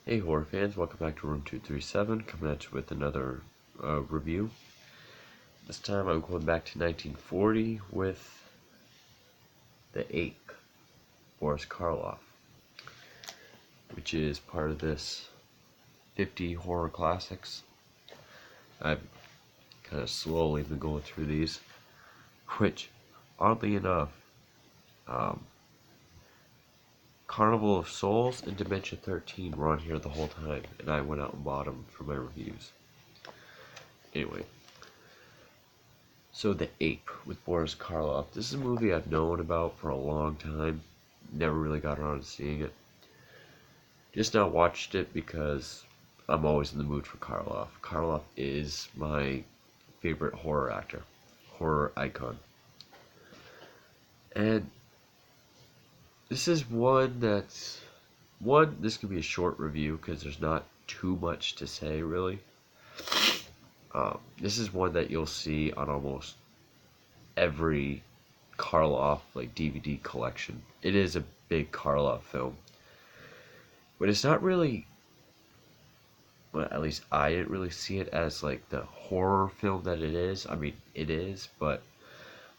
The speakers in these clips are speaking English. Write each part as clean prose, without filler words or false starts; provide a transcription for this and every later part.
Hey horror fans, welcome back to Room 237, coming at you with another review. This time I'm going back to 1940 with The Ape, Boris Karloff, which is part of this 50 horror classics. I've kind of slowly been going through these, which, oddly enough, Carnival of Souls and Dementia 13 were on here the whole time, and I went out and bought them for my reviews. Anyway, so The Ape with Boris Karloff. This is a movie I've known about for a long time. Never really got around to seeing it. Just now watched it because I'm always in the mood for Karloff. Karloff is my favorite horror actor, horror icon. And this is this could be a short review because there's not too much to say really. This is one that you'll see on almost every Karloff DVD collection. It is a big Karloff film, but it's not really. Well, at least I didn't really see it as like the horror film that it is. I mean, it is, but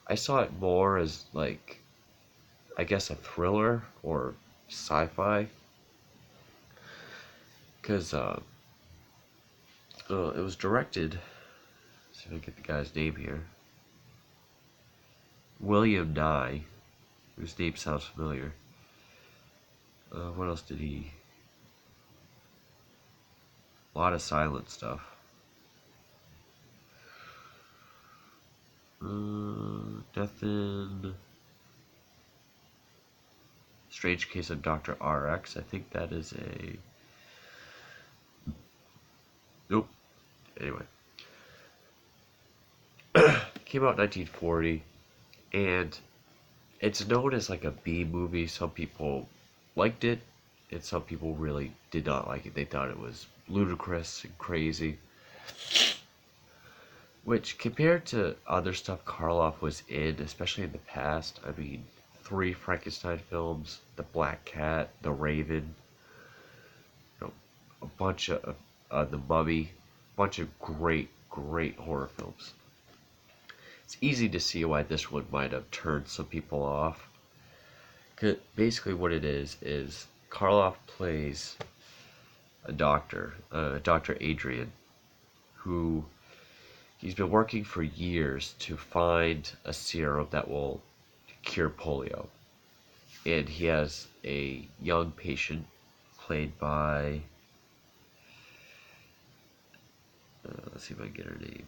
I saw it more as like, I guess, a thriller or sci-fi, because it was directed. Let's see if I can get the guy's name here. William Nigh, whose name sounds familiar. What else did he? A lot of silent stuff. Nothing. Strange Case of Dr. RX. I think that is a. Nope. Anyway. Came out in 1940, and it's known as like a B movie. Some people liked it, and some people really did not like it. They thought it was ludicrous and crazy. Which, compared to other stuff Karloff was in, especially in the past, I mean, 3 Frankenstein films, The Black Cat, The Raven, a bunch of The Mummy, a bunch of great horror films. It's easy to see why this one might have turned some people off. 'Cause basically what it is Karloff plays a doctor, Dr. Adrian, who he's been working for years to find a serum that will cure polio. And he has a young patient played by, let's see if I can get her name.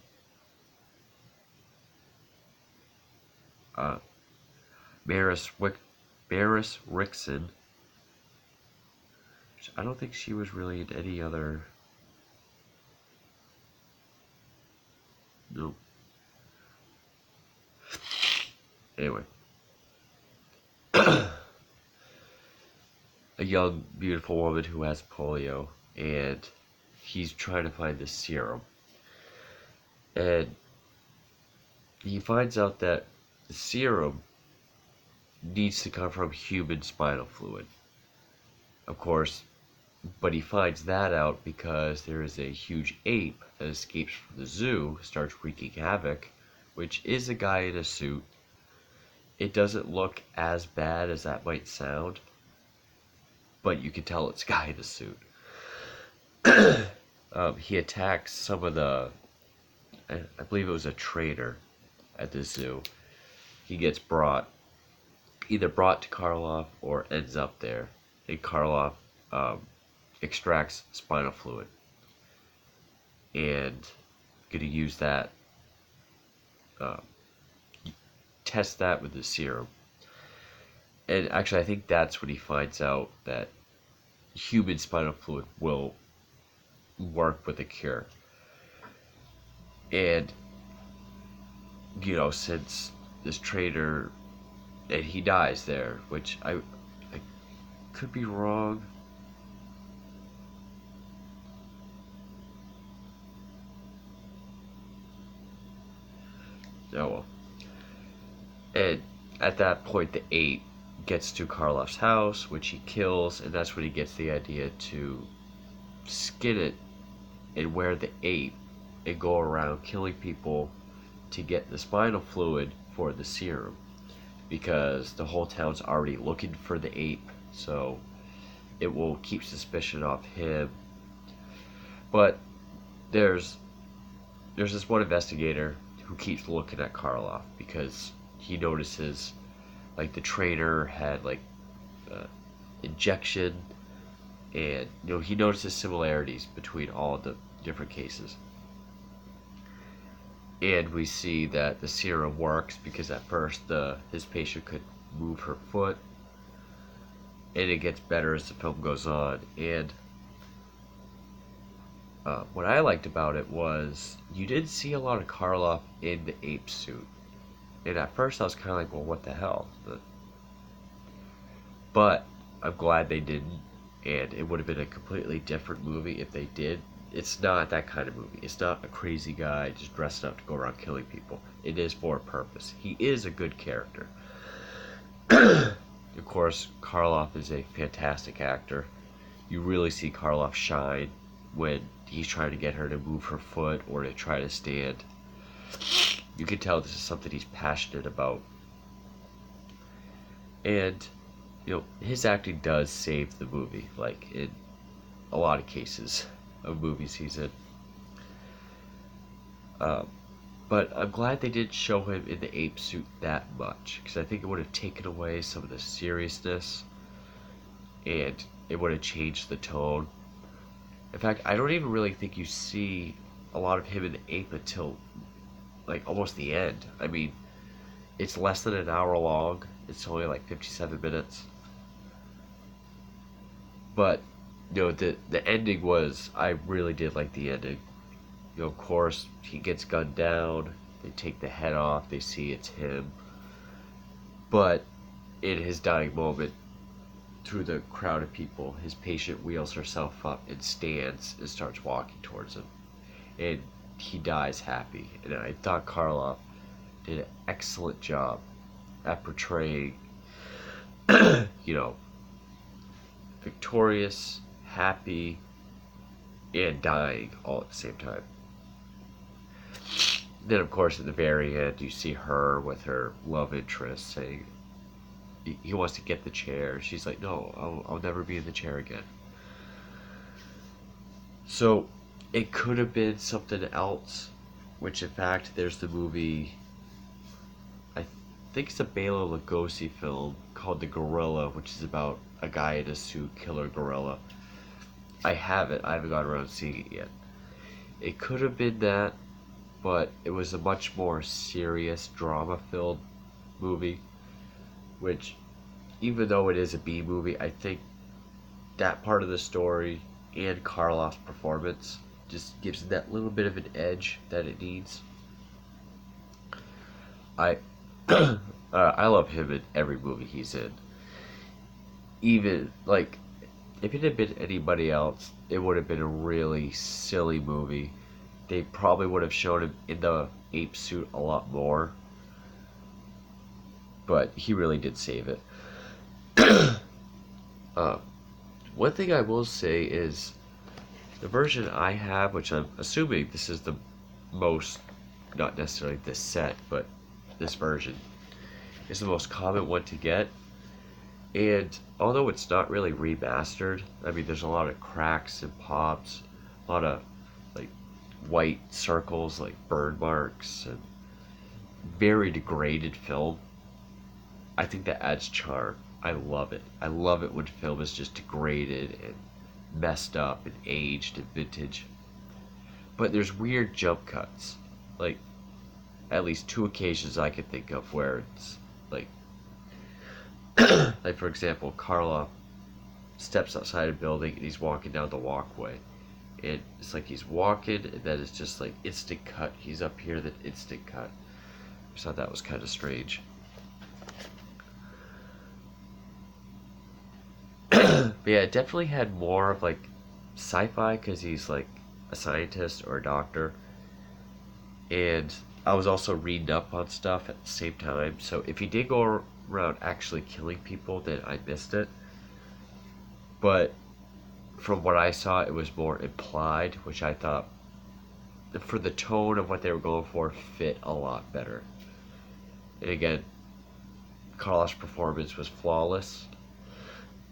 Maris Rickson. I don't think she was really in any other. Nope. Anyway. A young, beautiful woman who has polio, and he's trying to find the serum. And he finds out that the serum needs to come from human spinal fluid. Of course, but he finds that out because there is a huge ape that escapes from the zoo, starts wreaking havoc, which is a guy in a suit. It doesn't look as bad as that might sound, but you can tell it's a guy in a suit. He attacks some of the, I believe it was a trader at the zoo. He gets either brought to Karloff or ends up there. And Karloff extracts spinal fluid. And going to use that, test that with the serum. And actually, I think that's when he finds out that human spinal fluid will work with a cure. And, since this trader, and he dies there, which I could be wrong. Oh well. And at that point, the ape gets to Karloff's house, which he kills, and that's when he gets the idea to skin it and wear the ape and go around killing people to get the spinal fluid for the serum, because the whole town's already looking for the ape, so it will keep suspicion off him. But there's this one investigator who keeps looking at Karloff because he notices like the trainer had like injection, and he notices similarities between all the different cases. And we see that the serum works because at first his patient could move her foot, and it gets better as the film goes on. And what I liked about it was you did see a lot of Karloff in the ape suit, and at first I was kind of like, well, what the hell? But I'm glad they didn't, and it would have been a completely different movie if they did. It's not that kind of movie. It's not a crazy guy just dressed up to go around killing people. It is for a purpose. He is a good character. Of course, Karloff is a fantastic actor. You really see Karloff shine when he's trying to get her to move her foot or to try to stand. You can tell this is something he's passionate about. And, his acting does save the movie, like in a lot of cases of movies he's in. But I'm glad they didn't show him in the ape suit that much, because I think it would have taken away some of the seriousness, and it would have changed the tone. In fact, I don't even really think you see a lot of him in the ape until like almost the end. I mean, it's less than an hour long. It's only like 57 minutes. But the ending was, I really did like the ending. Of course, he gets gunned down. They take the head off. They see it's him. But in his dying moment, through the crowd of people, his patient wheels herself up and stands and starts walking towards him. And he dies happy. And I thought Karloff did an excellent job at portraying, victorious, happy, and dying all at the same time. Then, of course, at the very end, you see her with her love interest saying he wants to get the chair. She's like, no, I'll never be in the chair again. So it could have been something else, which in fact, there's the movie, I think it's a Bela Lugosi film called The Gorilla, which is about a guy in a suit, killer gorilla. I haven't got around to seeing it yet. It could have been that, but it was a much more serious, drama-filled movie, which, even though it is a B movie, I think that part of the story and Karloff's performance just gives it that little bit of an edge that it needs. I love him in every movie he's in. Even, like, if it had been anybody else, it would have been a really silly movie. They probably would have shown him in the ape suit a lot more. But he really did save it. One thing I will say is the version I have, which I'm assuming this is the most, not necessarily this set, but this version, is the most common one to get. And although it's not really remastered, I mean, there's a lot of cracks and pops, a lot of like white circles, like burn marks, and very degraded film. I think that adds charm. I love it. I love it when film is just degraded and messed up and aged and vintage. But there's weird jump cuts. Like, at least 2 occasions I can think of where it's like, like for example, Karloff steps outside a building and he's walking down the walkway. And it's like he's walking and then it's just like instant cut. He's up here, then instant cut. I just thought that was kind of strange. But yeah, it definitely had more of like sci-fi because he's like a scientist or a doctor. And I was also reading up on stuff at the same time. So if he did go around actually killing people, then I missed it. But from what I saw, it was more implied, which I thought, for the tone of what they were going for, fit a lot better. And again, Karloff's performance was flawless.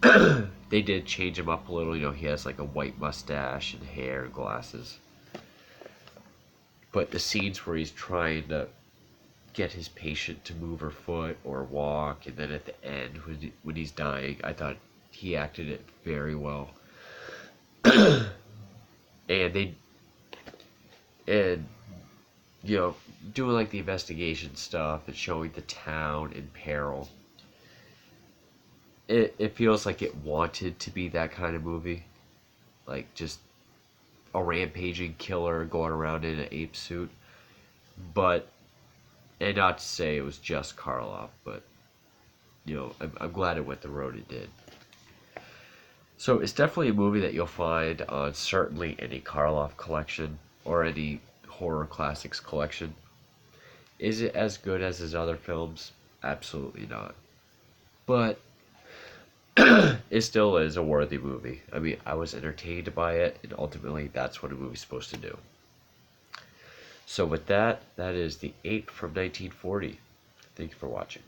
They did change him up a little. He has like a white mustache and hair and glasses. But the scenes where he's trying to get his patient to move her foot or walk, and then at the end when he's dying, I thought he acted it very well. and doing like the investigation stuff and showing the town in peril. It feels like it wanted to be that kind of movie, like just a rampaging killer going around in an ape suit. But, and not to say it was just Karloff, but I'm glad it went the road it did. So it's definitely a movie that you'll find on certainly any Karloff collection or any horror classics collection. Is it as good as his other films? Absolutely not. But it still is a worthy movie. I mean, I was entertained by it, and ultimately that's what a movie's supposed to do. So with that, that is The Ape from 1940. Thank you for watching.